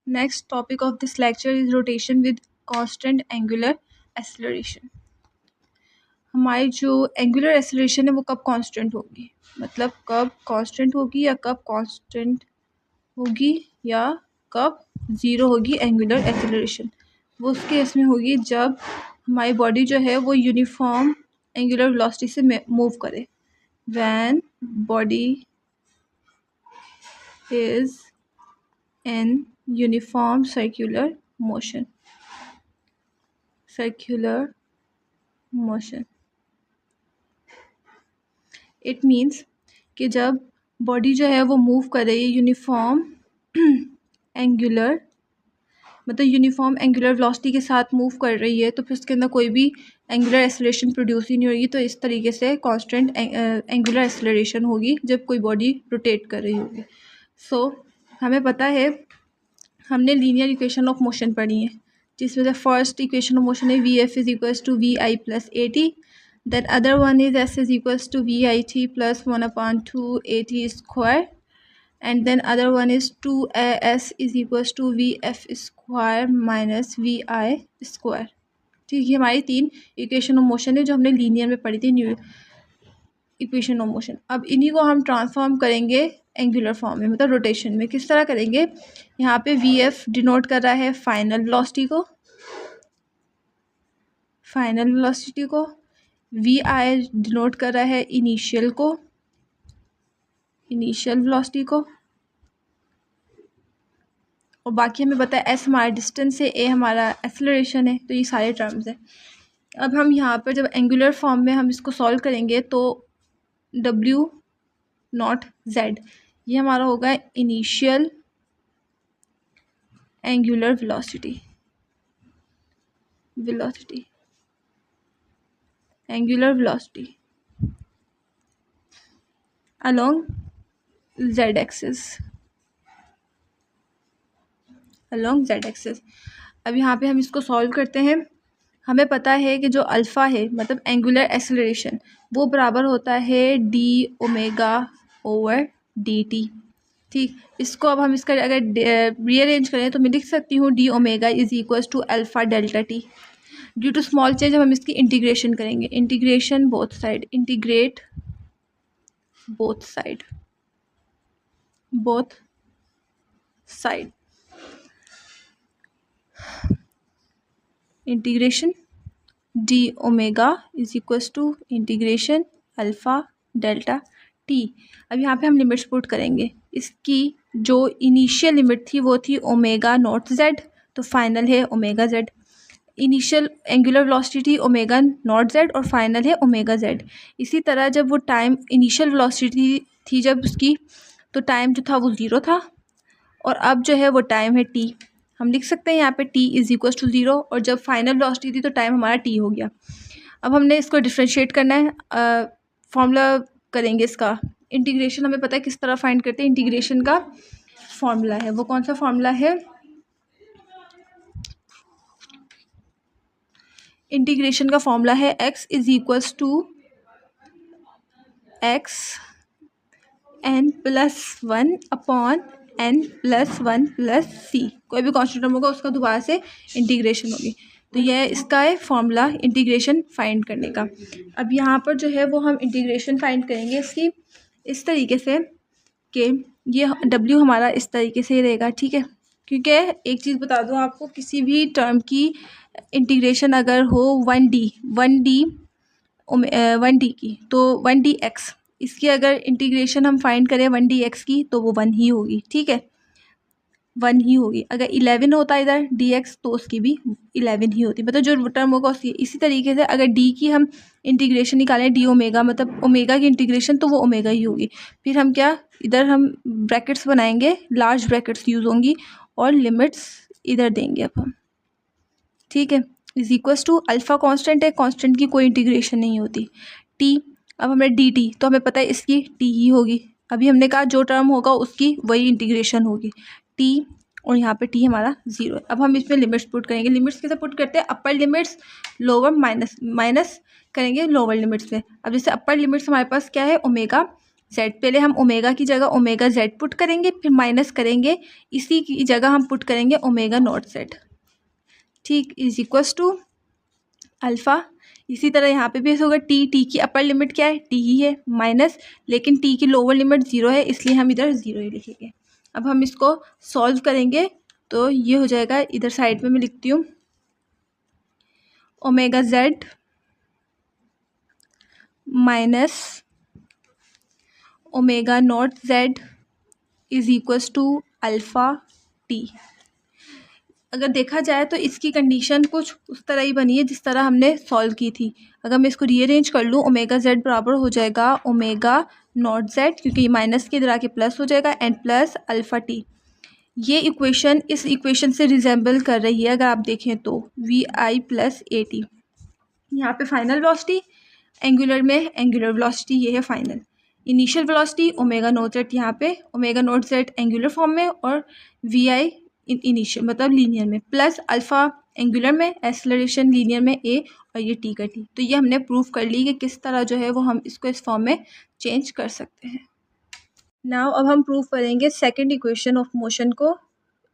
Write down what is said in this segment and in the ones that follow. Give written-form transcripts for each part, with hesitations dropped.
Next topic of this lecture is rotation with constant angular acceleration. हमारी जो angular acceleration है वो कब कांस्टेंट होगी, मतलब कब कांस्टेंट होगी या कब कांस्टेंट होगी या कब ज़ीरो होगी एंगुलर एक्सेलरेशन। वो उस केस में होगी जब हमारी बॉडी जो है वो यूनिफॉर्म एंगुलर वेलोसिटी से मूव करे। When body is in uniform circular motion. It means कि जब बॉडी जो है वो मूव कर रही है यूनिफॉर्म एंगुलर वेलोसिटी के साथ मूव कर रही है, तो फिर उसके अंदर कोई भी एंगुलर एक्सेलरेशन प्रोड्यूस ही नहीं होगी। तो इस तरीके से कांस्टेंट एंगुलर एक्सेलरेशन होगी जब कोई बॉडी रोटेट कर रही होगी। हमें पता है, हमने लीनियर इक्वेशन ऑफ मोशन पढ़ी है, जिसमें से फर्स्ट इक्वेशन ऑफ मोशन है v f is equals to v i plus a t, then other one is s is equals to v i t plus 1/2 a t square, and then other one is 2 s is equals to v f square minus v i square. ठीक है, हमारी 3 equation of motion है जो हमने linear में पढ़ी थी, new equation of motion. अब इन्हीं को हम ट्रांसफॉर्म करेंगे एंगुलर फॉर्म में, मतलब रोटेशन में। किस तरह करेंगे, यहाँ पे वी एफ डिनोट कर रहा है फाइनल वेलोसिटी को, वी आई डिनोट कर रहा है इनिशियल वेलोसिटी को, और बाकी हमें पता है एस हमारा डिस्टेंस है, ए हमारा एक्सेलरेशन है। तो ये सारे टर्म्स हैं। अब हम यहाँ पर जब एंगुलर फॉर्म में हम इसको सॉल्व करेंगे तो W नॉट Z ये हमारा होगा initial angular velocity along Z axis. अब यहाँ पे हम इसको सॉल्व करते हैं। हमें पता है कि जो अल्फ़ा है, मतलब एंगुलर एक्सेलरेशन, वो बराबर होता है D omega over d t. ठीक, इसको अब हम इसका अगर रीअरेंज करें तो मैं लिख सकती हूँ d omega is equals to alpha delta t. Due to small change हम इसकी इंटीग्रेशन करेंगे, integrate both side integration d omega is equals to integration alpha delta t. अब यहाँ पे हम लिमिट्स पुट करेंगे। इसकी जो इनिशियल लिमिट थी वो थी ओमेगा नॉट जेड, तो फाइनल है omega Z. Initial angular velocity थी ओमेगा नॉट जेड और फाइनल है ओमेगा जेड। इसी तरह जब वो टाइम इनिशियल वेलोसिटी थी जब उसकी, तो टाइम जो था वो 0 था, और अब जो है वो टाइम है टी। हम लिख सकते हैं यहाँ पे t इज इक्वल टू 0, और जब फाइनल वेलोसिटी थी तो टाइम हमारा t हो गया। अब हमने इसको डिफ्रेंशिएट करना है, फॉर्मूला करेंगे इसका। इंटीग्रेशन हमें पता है किस तरह फाइंड करते हैं, इंटीग्रेशन का फॉर्मूला है, वो कौन सा फॉर्मूला है, इंटीग्रेशन का फॉर्मूला है x is equals to x n+1 upon n+1 plus c। कोई भी कॉन्स्टेंट टर्म होगा उसका दोबारा से इंटीग्रेशन होगी। तो यह इसका है फॉर्मूला इंटीग्रेशन फाइंड करने का। अब यहाँ पर जो है वो हम इंटीग्रेशन फाइंड करेंगे इसकी इस तरीके से कि ये w हमारा इस तरीके से रहेगा। ठीक है, क्योंकि एक चीज़ बता दूँ आपको, किसी भी टर्म की इंटीग्रेशन अगर हो 1d की, तो 1dx, इसकी अगर इंटीग्रेशन हम फाइंड करें 1dx की तो वो 1 ही होगी। ठीक है, 1 ही होगी। अगर 11 होता है इधर dx तो उसकी भी 11 ही होती, मतलब जो टर्म होगा उसकी। इसी तरीके से अगर d की हम इंटीग्रेशन निकालें d ओमेगा, मतलब ओमेगा की इंटीग्रेशन, तो वो ओमेगा ही होगी। फिर हम क्या, इधर हम ब्रैकेट्स बनाएंगे, लार्ज ब्रैकेट्स यूज़ होंगी, और लिमिट्स इधर देंगे अब हम। ठीक है, is equals to alpha constant है, कांस्टेंट की कोई इंटीग्रेशन नहीं होती, t। अब हमें dt तो हमें पता है इसकी t ही होगी। अभी हमने कहा जो टर्म होगा उसकी वही इंटीग्रेशन होगी, t, और यहाँ पे t हमारा 0 है। अब हम इसमें लिमिट्स पुट करेंगे। लिमिट्स कैसे पुट करते हैं, अपर लिमिट्स लोअर माइनस करेंगे लोअर लिमिट्स में। अब जैसे अपर लिमिट्स हमारे पास क्या है, ओमेगा जेड, पहले हम ओमेगा की जगह ओमेगा जेड पुट करेंगे, फिर माइनस करेंगे, इसी की जगह हम पुट करेंगे ओमेगा नॉट जेड, ठीक, इज इक्वल्स टू अल्फ़ा। इसी तरह यहाँ पे भी ऐसा होगा, टी की अपर लिमिट क्या है, टी ही है, माइनस, लेकिन टी की लोअर लिमिट 0 है, इसलिए हम इधर 0 ही लिखेंगे। अब हम इसको सॉल्व करेंगे तो ये हो जाएगा, इधर साइड में मैं लिखती हूँ, omega z minus omega naught z is equals to alpha t. अगर देखा जाए तो इसकी कंडीशन कुछ उस तरह ही बनी है जिस तरह हमने सॉल्व की थी। अगर मैं इसको रीअरेंज कर लूँ, ओमेगा जेड बराबर हो जाएगा ओमेगा नॉट जेड, क्योंकि ये माइनस के इधर आके प्लस हो जाएगा, एंड प्लस अल्फ़ा टी। ये इक्वेशन इस इक्वेशन से रिजेंबल कर रही है, अगर आप देखें तो v i plus a t. यहाँ पे फाइनल वेलोसिटी, एंगुलर में एंगुलर वेलोसिटी, ये है final. Initial velocity omega naught z, यहाँ पे omega naught z angular form में और वी आई इनिशियल मतलब लीनियर में, प्लस अल्फ़ा एंगुलर में, एक्सेलरेशन लीनियर में ए, और ये टी का टी। तो ये हमने प्रूव कर ली कि किस तरह जो है वो हम इसको इस फॉर्म में चेंज कर सकते हैं। नाउ अब हम प्रूव करेंगे सेकंड इक्वेशन ऑफ मोशन को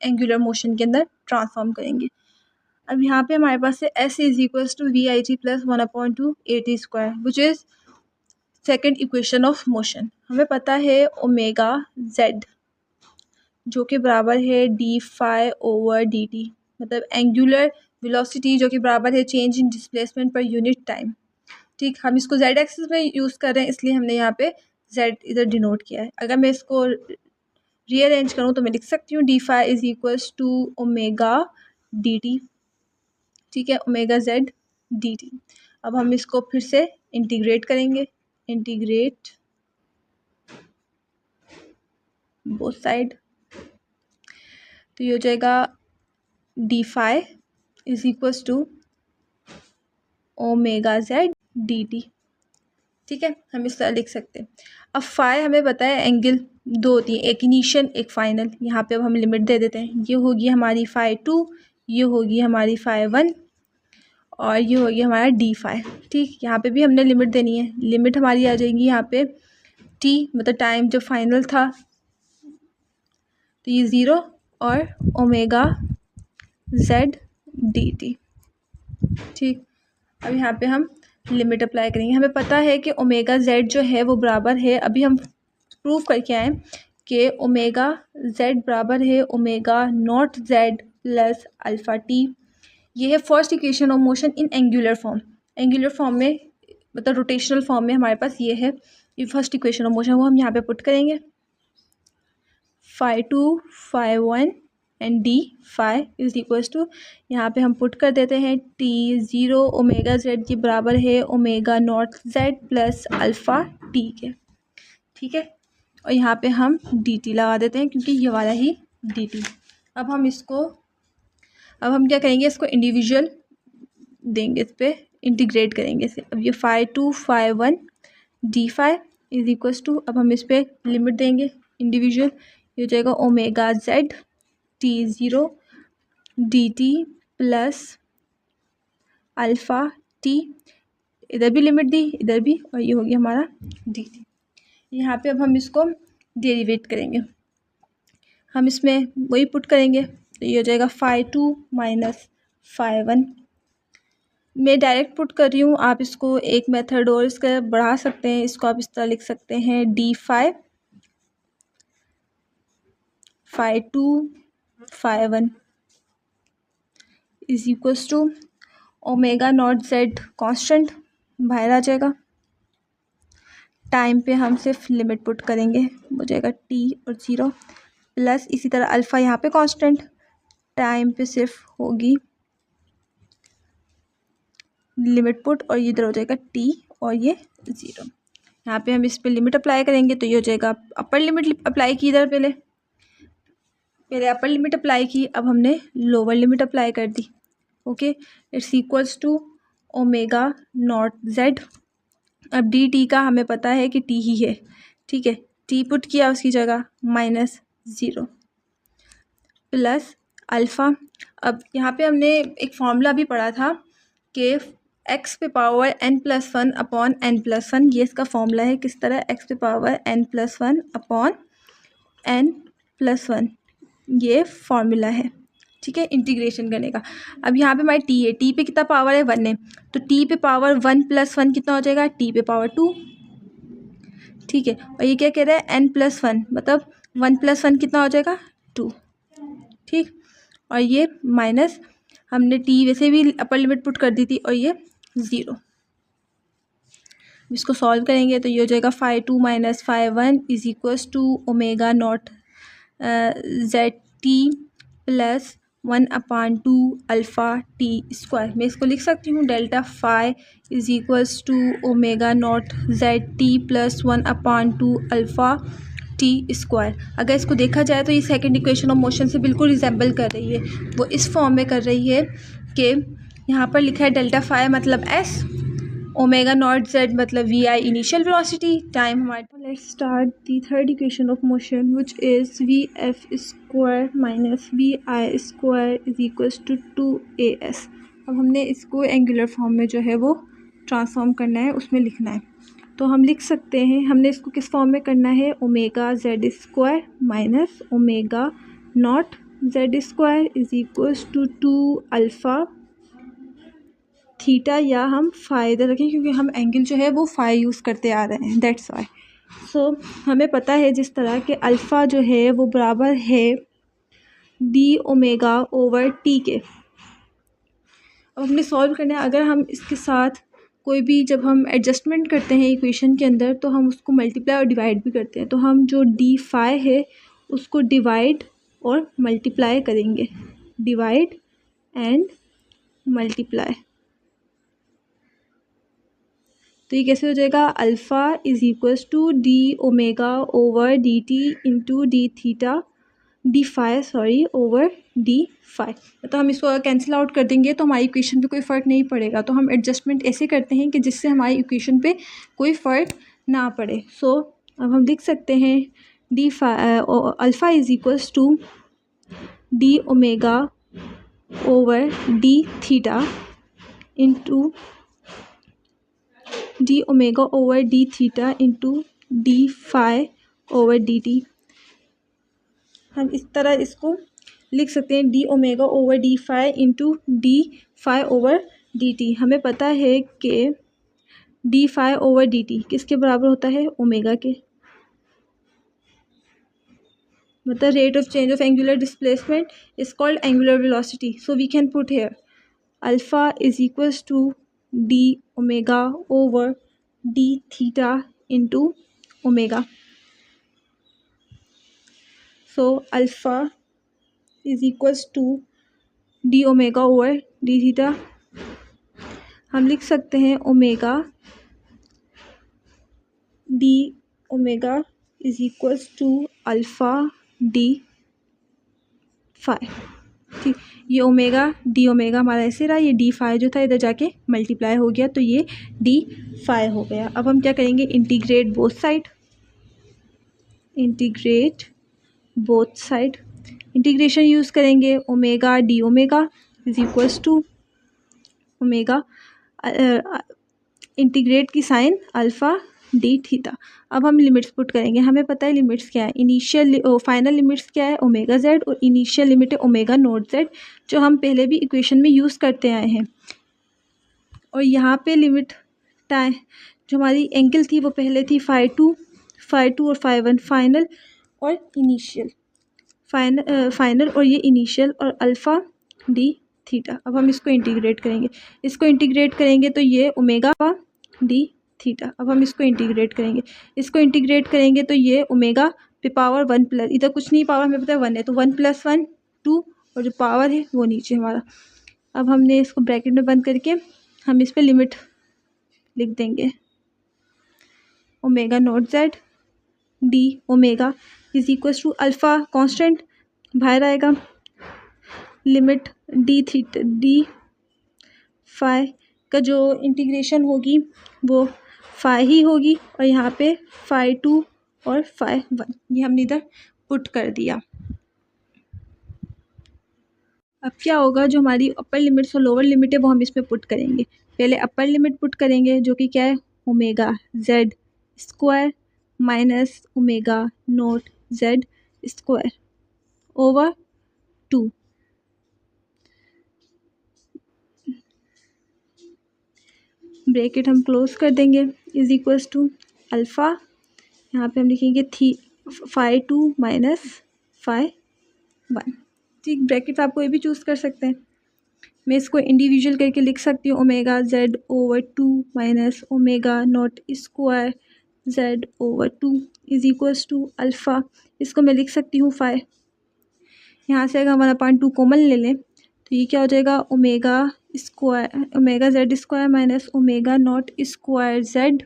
एंगुलर मोशन के अंदर ट्रांसफॉर्म करेंगे। अब यहाँ पे हमारे पास है s is equals to v i t plus 1/2 a t square, which is second equation of motion. हमें पता है ओमेगा जेड जो कि बराबर है d phi over d t, मतलब एंगुलर वेलोसिटी जो कि बराबर है change in displacement per unit time, ठीक। हम इसको जेड एक्सिस में यूज़ कर रहे हैं, इसलिए हमने यहाँ पे जेड इधर डिनोट किया है। अगर मैं इसको रीअरेंज करूँ तो मैं लिख सकती हूँ d phi is equals to omega d t, ठीक है, ओमेगा जेड डी टी। अब हम इसको फिर से इंटीग्रेट करेंगे, इंटीग्रेट बोथ साइड, तो ये हो जाएगा d phi is equals to omega z d t, ठीक है, हम इस तरह लिख सकते हैं। अब फाई हमें पता है एंगल दो होती है, एक इनिशियल एक फाइनल। यहाँ पे अब हम लिमिट दे देते हैं, ये होगी हमारी फाई टू, ये होगी हमारी फाई वन, और ये होगी हमारा डी फाई, ठीक। यहाँ पे भी हमने लिमिट देनी है, लिमिट हमारी आ जाएगी यहाँ पे टी मतलब टाइम जब फाइनल था, तो ये 0 और ओमेगा जेड डी टी, ठीक। अब यहाँ पे हम लिमिट अप्लाई करेंगे। हमें पता है कि ओमेगा जेड जो है वो बराबर है, अभी हम प्रूव करके आए कि ओमेगा जेड बराबर है omega naught Z plus alpha t. ये है first equation of motion in angular form. Angular form में मतलब रोटेशनल फॉर्म में हमारे पास ये है, ये फर्स्ट इक्वेशन ऑफ मोशन, वो हम यहाँ पे पुट करेंगे, phi two phi one and d phi is equals to, यहाँ पे हम पुट कर देते हैं टी 0 ओमेगा जेड के बराबर है omega naught Z plus alpha T के, ठीक है। और यहाँ पे हम डी टी लगा देते हैं क्योंकि ये वाला ही डी टी। अब हम क्या करेंगे, इसको इंडिविजुअल देंगे, इस पर इंटीग्रेट करेंगे इसे। अब ये phi two phi one d phi is equals to, अब हम इस पर लिमिट देंगे इंडिविजुअल, ये हो जाएगा omega Z T 0 D T plus alpha T, इधर भी लिमिट दी इधर भी, और ये हो गया हमारा डी टी। यहाँ पे अब हम इसको डेरिवेट करेंगे, हम इसमें वही पुट करेंगे, तो ये हो जाएगा phi two minus phi one. मैं डायरेक्ट पुट कर रही हूँ, आप इसको एक मेथड और इसका बढ़ा सकते हैं, इसको आप इस तरह लिख सकते हैं d phi two phi one is equals to omega naught z constant बाहर आ जाएगा, टाइम पे हम सिर्फ लिमिट पुट करेंगे, हो जाएगा टी और 0 प्लस इसी तरह अल्फ़ा यहाँ पे कांस्टेंट, टाइम पे सिर्फ होगी लिमिट पुट, और ये इधर हो जाएगा टी और ये 0। यहाँ पे हम इस पे लिमिट अप्लाई करेंगे, तो ये हो जाएगा अपर लिमिट अप्लाई की, इधर पहले अपर लिमिट अप्लाई की, अब हमने लोअर लिमिट अप्लाई कर दी, okay. It's equals to omega naught Z, अब डी टी का हमें पता है कि टी ही है, ठीक है, टी पुट किया उसकी जगह -0 प्लस अल्फ़ा। अब यहाँ पे हमने एक फॉर्मूला भी पढ़ा था कि एक्स पे पावर n+1 अपॉन n+1, ये इसका फॉर्मूला है। किस तरह? एक्स पे पावर n+1 अपॉन n+1, ये फॉर्मूला है, ठीक है, इंटीग्रेशन करने का। अब यहाँ पे हमारी टी है, टी पे कितना पावर है? 1 है, तो टी पे पावर 1+1 कितना हो जाएगा? टी पे पावर 2, ठीक है। और ये क्या कह रहा है? n+1, मतलब 1+1 कितना हो जाएगा? 2, ठीक। और ये माइनस, हमने टी वैसे भी अपर लिमिट पुट कर दी थी, और ये 0। इसको सॉल्व करेंगे तो ये हो जाएगा 5 2 minus 5 1 is equals to omega naught ZT plus 1/2 alpha t square. मैं इसको लिख सकती हूँ delta phi is equals to omega naught ZT plus 1/2 alpha t square. अगर इसको देखा जाए तो ये सेकंड इक्वेशन ऑफ मोशन से बिल्कुल रिजेंबल कर रही है। वो इस फॉर्म में कर रही है कि यहाँ पर लिखा है डेल्टा फाई मतलब s, ओमेगा नॉट z मतलब vi इनिशियल वेलोसिटी, टाइम हमारे। Let's start the third equation of motion which is vf square minus vi square is equals to 2as। अब हमने इसको एंगुलर फॉर्म में जो है वो ट्रांसफॉर्म करना है, उसमें लिखना है। तो हम लिख सकते हैं, हमने इसको किस फॉर्म में करना है? Omega z square minus omega naught z square is equals to 2 alpha theta, या हम फाई इधर रखें क्योंकि हम एंगल जो है वो फाई यूज़ करते आ रहे हैं, दैट्स वाई। सो हमें पता है जिस तरह के अल्फ़ा जो है वो बराबर है डी ओमेगा ओवर टी के। अब हमने सॉल्व करना है। अगर हम इसके साथ कोई भी, जब हम एडजस्टमेंट करते हैं इक्वेशन के अंदर, तो हम उसको मल्टीप्लाई और डिवाइड भी करते हैं। तो हम जो डी फाई है उसको डिवाइड और मल्टीप्लाई करेंगे, डिवाइड एंड मल्टीप्लाई। तो ये कैसे हो जाएगा? Alpha is equals to d omega over d t into d theta d phi over d phi. तो हम इसको कैंसिल आउट कर देंगे तो हमारी इक्वेशन पे कोई फ़र्क नहीं पड़ेगा। तो हम एडजस्टमेंट ऐसे करते हैं कि जिससे हमारी इक्वेशन पे कोई फ़र्क ना पड़े। सो अब हम लिख सकते हैं d alpha is equals to d omega over d theta into d omega over d theta into d phi over d t. हम इस तरह इसको लिख सकते हैं, d omega over d phi into d phi over d t. हमें पता है कि d phi over d t किसके बराबर होता है? ओमेगा के, मतलब rate of change of angular displacement is called angular velocity. So we can put here alpha is equals to d omega over d theta into omega. So alpha is equals to d omega over d theta. हम लिख सकते हैं omega D omega is equals to alpha d phi, ठीक। ये omega D omega हमारा ऐसे रहा, ये डी फाई जो था इधर जाके मल्टीप्लाई हो गया, तो ये डी फाई हो गया। अब हम क्या करेंगे? Integrate both side, integrate both side. Integration use करेंगे, omega D omega is equals to omega integrate की साइन अल्फ़ा डी थीटा। अब हम लिमिट्स पुट करेंगे। हमें पता है लिमिट्स क्या है, इनिशियल फाइनल लिमिट्स क्या है? ओमेगा जेड, और इनिशियल लिमिट है ओमेगा नॉट जेड, जो हम पहले भी इक्वेशन में यूज़ करते आए हैं। और यहाँ पे लिमिट टाइम जो हमारी एंगल थी वो पहले थी फाई टू और फाई वन, फाइनल और इनिशियल, फाइनल और ये इनिशियल, और अल्फ़ा डी थीटा। अब हम इसको इंटीग्रेट करेंगे, इसको इंटीग्रेट करेंगे तो ये ओमेगा डी थीटा। अब हम इसको इंटीग्रेट करेंगे, इसको इंटीग्रेट करेंगे तो ये ओमेगा पे पावर 1 प्लस, इधर कुछ नहीं पावर हमें पता है 1 है, तो 1 + 1 2, और जो पावर है वो नीचे हमारा। अब हमने इसको ब्रैकेट में बंद करके हम इस पर लिमिट लिख देंगे, omega naught z d omega is equals to alpha constant बाहर आएगा, limit d theta d phi का जो इंटीग्रेशन होगी वो फाई ही होगी, और यहाँ पे फाई 2 और फाई 1 ये हमने इधर पुट कर दिया। अब क्या होगा, जो हमारी अपर लिमिट्स और लोअर लिमिट है वो हम इसमें पुट करेंगे। पहले अपर लिमिट पुट करेंगे जो कि क्या है omega Z square minus omega naught Z square over 2। Bracket हम क्लोज कर देंगे इज इक्वल्स टू अल्फ़ा, यहाँ पे हम लिखेंगे फाई 2 माइनस फाई 1। ठीक, ब्रैकेट आप कोई भी चूज़ कर सकते हैं। मैं इसको इंडिविजुअल करके लिख सकती हूँ omega z over 2 minus omega naught square z over 2 is equals to alpha. इसको मैं लिख सकती हूँ फाई, यहाँ से अगर हम 1/2 कॉमन ले लें तो ये क्या हो जाएगा omega square omega Z square minus omega naught square Z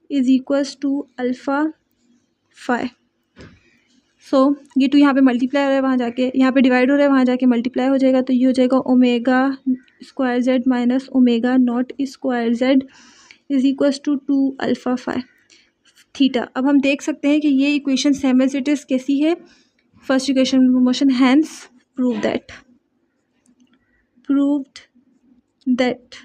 is equals to alpha phi. So ये 2 यहाँ पे मल्टीप्लाई हो रहा है, वहाँ जाके यहाँ पे डिवाइड हो रहा है, वहाँ जाके मल्टीप्लाई हो जाएगा, तो ये हो जाएगा omega square z minus omega naught square Z is equals to 2 alpha phi theta. अब हम देख सकते हैं कि ये equation same as it is कैसी है, first equation motion, hence proved that